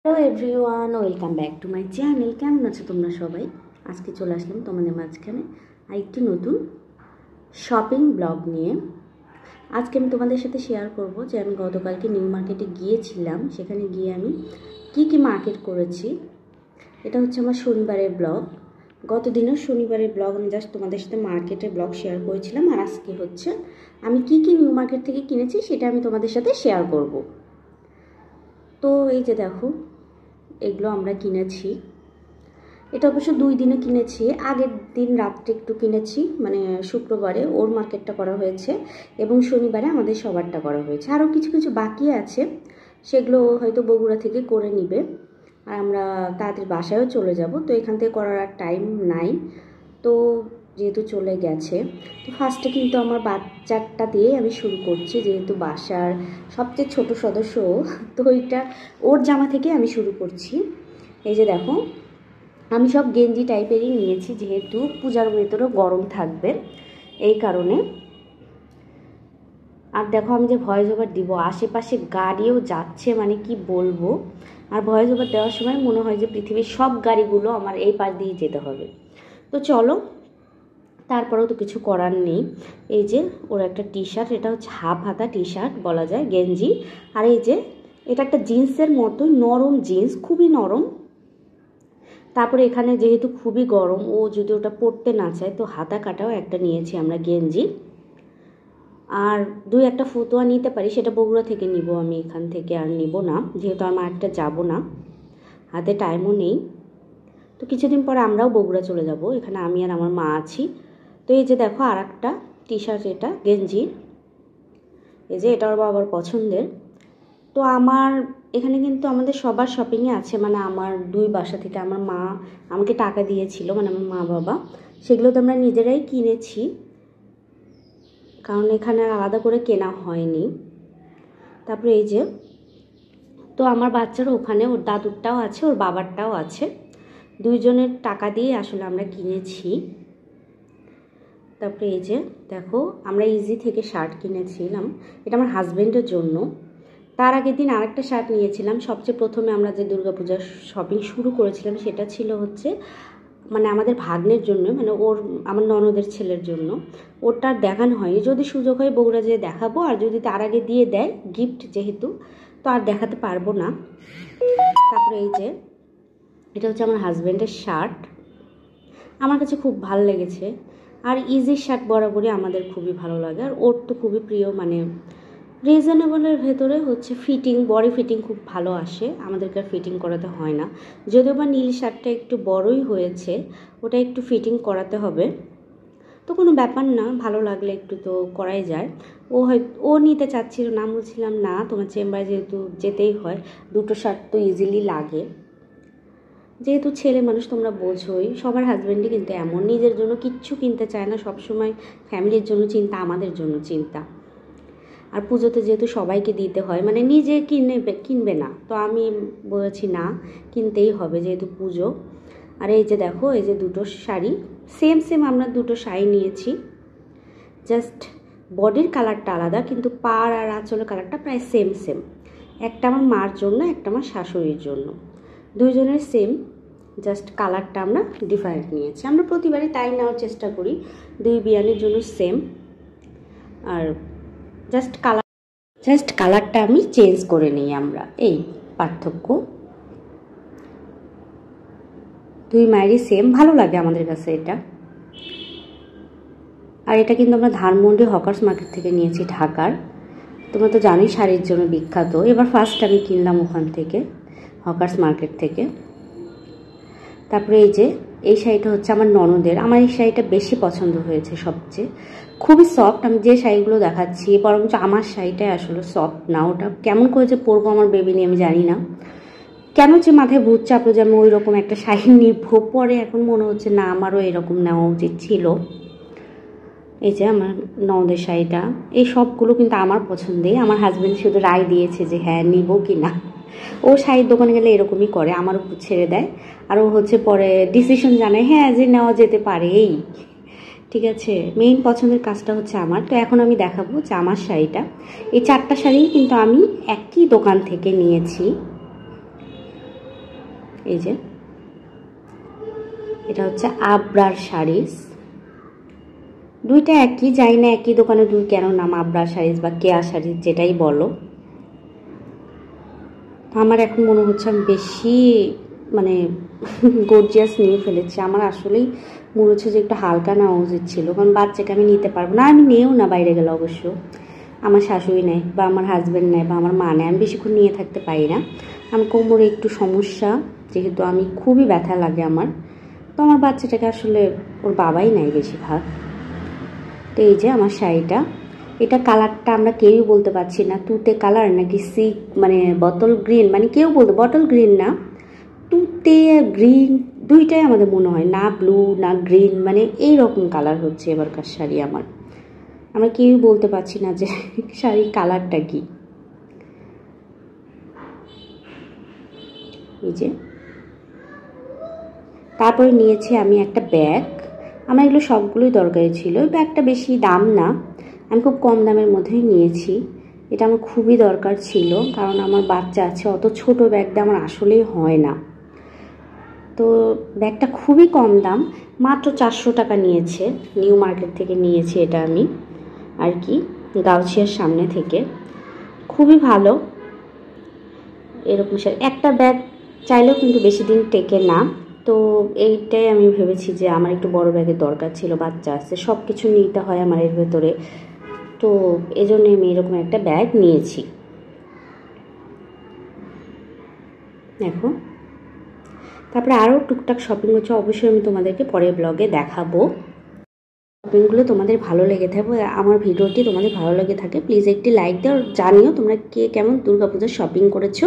Hello everyone, welcome back to my channel. কেমন আছো তোমরা সবাই? আজকে চলে আসলাম তোমাদের মাঝখানে আরেকটি নতুন শপিং ব্লগ নিয়ে। আজকে আমি তোমাদের সাথে শেয়ার করব যে আমি গতকালকে নিউ মার্কেটে গিয়েছিলাম, সেখানে গিয়ে আমি কি মার্কেট করেছি। এটা হচ্ছে আমার শনিবারের ব্লগ। গত দিনও শনিবারের ব্লগ আমি জাস্ট তোমাদের সাথে মার্কেটের ব্লগ শেয়ার করেছিলাম, আর আজকে হচ্ছে আমি কি নিউ মার্কেট থেকে কিনেছি সেটা আমি তোমাদের সাথে শেয়ার করব। তো এই যে দেখো, এগুলো আমরা কিনেছি। এটা অবশ্য 2 দিনে কিনেছি। আগের দিন রাত্রে একটু কিনেছি, মানে শুক্রবারে ওর মার্কেটটা করা হয়েছে এবং শনিবারে আমাদের সবারটা করা হয়েছে। আরও কিছু কিছু বাকি আছে, সেগুলো হয়তো বগুড়া থেকে করে নিবে, আর আমরা তাড়াতাড়ি বাসায়ও চলে যাব। তো এখান থেকে করার আর টাইম নাই, তো যেহেতু চলে গেছে। তো ফার্স্টে কিন্তু আমার বাচ্চাটা দিয়ে আমি শুরু করছি, যেহেতু বাসার সবচেয়ে ছোট সদস্য, তো ওইটা ওর জামা থেকে আমি শুরু করছি। এই যে দেখো, আমি সব গেঞ্জি টাইপেরই নিয়েছি, যেহেতু পূজার ভেতরেও গরম থাকবে এই কারণে। আর দেখো, আমি যে ভয়েস ওভার দিব, আশেপাশে গাড়িও যাচ্ছে, মানে কি বলবো। আর ভয়েস ওভার দেওয়ার সময় মনে হয় যে পৃথিবীর সব গাড়িগুলো আমার এই পাশ দিয়ে যেতে হবে। তো চলো, তারপরেও তো কিছু করার নেই। এই যে ওর একটা টি শার্ট, এটা হচ্ছে হাফ হাতা টি শার্ট বলা যায়, গেঞ্জি। আর এই যে এটা একটা জিন্সের মতোই নরম জিন্স, খুবই নরম। তারপরে এখানে যেহেতু খুবই গরম, ও যদি ওটা পরতে না চায়, তো হাতা কাটাও একটা নিয়েছি আমরা গেঞ্জি। আর 2-1টা ফতুয়া নিতে পারি, সেটা বগুড়া থেকে নিব, আমি এখান থেকে আর নিব না, যেহেতু আমার একটা যাব না, হাতে টাইমও নেই। তো কিছুদিন পরে আমরাও বগুড়া চলে যাব, এখানে আমি আর আমার মা আছি। তো এই যে দেখো আর একটা টি শার্ট, এটা গেঞ্জি, এই যে এটা ওর বাবার পছন্দের। তো আমার এখানে কিন্তু আমাদের সবার শপিংয়ে আছে, মানে আমার 2 বাসা থেকে আমার মা আমাকে টাকা দিয়েছিল, মানে আমার মা বাবা, সেগুলো তো আমরা নিজেরাই কিনেছি, কারণ এখানে আলাদা করে কেনা হয়নি। তারপরে এই যে, তো আমার বাচ্চার ওখানে ওর দাদুরটাও আছে, ওর বাবারটাও আছে, 2 জনের টাকা দিয়ে আসলে আমরা কিনেছি। তারপরে এই যে দেখো, আমরা ইজি থেকে শার্ট কিনেছিলাম, এটা আমার হাজব্যান্ডের জন্য। তার আগের দিন আরেকটা শার্ট নিয়েছিলাম। সবচেয়ে প্রথমে আমরা যে দুর্গাপূজার শপিং শুরু করেছিলাম, সেটা ছিল হচ্ছে মানে আমাদের ভাগ্নের জন্য, মানে আমার ননদের ছেলের জন্য। ওটা দেখানো হয়নি, যদি সুযোগ হয় বগুড়া যেয়ে দেখাবো, আর যদি তার আগে দিয়ে দেয় গিফট যেহেতু, তো আর দেখাতে পারবো না। তারপরে এই যে এটা হচ্ছে আমার হাজব্যান্ডের শার্ট, আমার কাছে খুব ভালো লেগেছে। আর ইজি শার্ট বরাবরই আমাদের খুবই ভালো লাগে, আর ওর তো খুবই প্রিয়, মানে রিজনেবলের ভেতরে হচ্ছে ফিটিং, বডি ফিটিং খুব ভালো আসে, আমাদেরকে আর ফিটিং করাতে হয় না। যদিও বা নীল শার্টটা একটু বড়ই হয়েছে, ওটা একটু ফিটিং করাতে হবে, তো কোনো ব্যাপার না, ভালো লাগলে একটু তো করাই যায়। ও নিতে চাচ্ছিল না, বলছিলাম না, তোমার চেম্বারে যেহেতু যেতেই হয়, 2টো শার্ট তো ইজিলি লাগে, যেহেতু ছেলে মানুষ তোমরা বোঝোই, সবার হাজব্যান্ডই কিন্তু এমন, নিজের জন্য কিচ্ছু কিনতে চায় না, সবসময় ফ্যামিলির জন্য চিন্তা, আমাদের জন্য চিন্তা। আর পুজোতে যেহেতু সবাইকে দিতে হয়, মানে নিজে কিনবে না, তো আমি বলেছি না, কিনতেই হবে যেহেতু পুজো। আর এই যে দেখো, এই যে 2টো শাড়ি, সেম আমরা 2টো শাড়ি নিয়েছি, জাস্ট বডির কালারটা আলাদা, কিন্তু পাড় আর আঁচলের কালারটা প্রায় সেম। একটা আমার মার জন্য, একটা আমার শাশুড়ির জন্য, 2 জনের সেম, জাস্ট কালারটা আমরা ডিফারেন্ট নিয়েছি। আমরা প্রতিবারই তাই নেওয়ার চেষ্টা করি, 2 বিয়ানের জন্য সেম, আর জাস্ট কালারটা আমি চেঞ্জ করে নিই আমরা, এই পার্থক্য। 2 মায়েরই সেম, ভালো লাগে আমাদের কাছে এটা। আর এটা কিন্তু আমরা ধানমন্ডি হকার্স মার্কেট থেকে নিয়েছি, ঢাকার। তোমরা তো জানোই শাড়ির জন্য বিখ্যাত, এবার ফার্স্ট আমি কিনলাম ওখান থেকে, হকার্স মার্কেট থেকে। তারপরে এই যে এই শাড়িটা হচ্ছে আমার ননদের, আমার এই শাড়িটা বেশি পছন্দ হয়েছে সবচেয়ে, খুবই সফট। আমি যে শাড়িগুলো দেখাচ্ছি, বরঞ্চ আমার শাড়িটাই আসলে সফট না, ওটা কেমন করে যে পরবো আমার বেবি নিয়ে আমি জানি না, কেন যে মাথায় ভূত চাপলো যে আমি ওই রকম একটা শাড়ি নিবো, পরে এখন মনে হচ্ছে না, আমারও এরকম নেওয়া উচিত ছিল। এই যে আমার ননদের শাড়িটা, এই সবগুলো কিন্তু আমার পছন্দেই, আমার হাজব্যান্ড শুধু রায় দিয়েছে যে হ্যাঁ নিব কি না। ও শাড়ির দোকানে গেলে এরকমই করে, আমার উপর ছেড়ে দেয়, আর ও হচ্ছে পরে ডিসিশন জানায় হ্যাঁ যে নেওয়া যেতে পারে, এই ঠিক আছে, মেইন পছন্দের কাজটা হচ্ছে আমার। তো এখন আমি দেখাবো যে আমার শাড়িটা, এই 4টা শাড়ি কিন্তু আমি একই দোকান থেকে নিয়েছি। এই যে এটা হচ্ছে আবরার শাড়িস, দুইটা একই, যাই না একই দোকানে দুই কেন নাম, আবরার শাড়িস বা কেয়া শাড়িস যেটাই বলো। আমার এখন মনে হচ্ছে আমি বেশি মানে গর্জিয়াস নিয়ে ফেলেছি। আমার আসলেই মনে হচ্ছে যে একটু হালকা নেওয়া উচিত ছিল, কারণ বাচ্চাকে আমি নিতে পারবো না, আমি নেও না বাইরে গেলে অবশ্য, আমার শাশুড়ি নেয় বা আমার হাজব্যান্ড নেয় বা আমার মা নেয়, আমি বেশিক্ষণ নিয়ে থাকতে পারি না। আমার কোমরে একটু সমস্যা, যেহেতু আমি খুবই ব্যথা লাগে আমার, তো আমার বাচ্চাটাকে আসলে ওর বাবাই নেয় বেশিরভাগ। তো এই যে আমার শাড়িটা, এটা কালারটা আমরা কেউই বলতে পারছি না তুতে কালার নাকি মানে বটল গ্রিন, মানে কেউ বলতে, বটল গ্রিন না, তুতে গ্রিন দুইটাই আমাদের মনে হয়, না ব্লু না গ্রিন, মানে এইরকম কালার হচ্ছে এবারকার শাড়ি আমার। আমরা কেউই বলতে পারছি না যে শাড়ির কালারটা কি। এই যে তারপরে নিয়েছি আমি একটা ব্যাগ, আমার এগুলো সবগুলোই দরকারি ছিল। ওই ব্যাগটা বেশি দাম না, আমি খুব কম দামের মধ্যেই নিয়েছি। এটা আমার খুবই দরকার ছিল, কারণ আমার বাচ্চা আছে, অত ছোট ব্যাগটা আমার আসলেই হয় না। তো ব্যাগটা খুবই কম দাম, মাত্র 400 টাকা নিয়েছে, নিউ মার্কেট থেকে নিয়েছি এটা আমি আর কি, গাউছিয়ার সামনে থেকে। খুবই ভালো এরকম একটা ব্যাগ চাইলেও কিন্তু বেশি দিন টেকে না। তো এইটাই আমি ভেবেছি যে আমার একটু বড় ব্যাগের দরকার ছিল, বাচ্চা আছে, সব কিছু নিতে হয় আমার এর ভেতরে, তো এজন্য আমি এরকম একটা ব্যাগ নিয়েছি। দেখো, তারপরে আরও টুকটাক শপিং হচ্ছে, অবশ্যই আমি তোমাদেরকে পরের ব্লগে দেখাবো। শপিংগুলো তোমাদের ভালো লেগে থাকবে, আমার ভিডিওটি তোমাদের ভালো লেগে থাকে প্লিজ একটি লাইক দাও, জানিও তোমরা কে কেমন দুর্গাপূজার শপিং করেছো।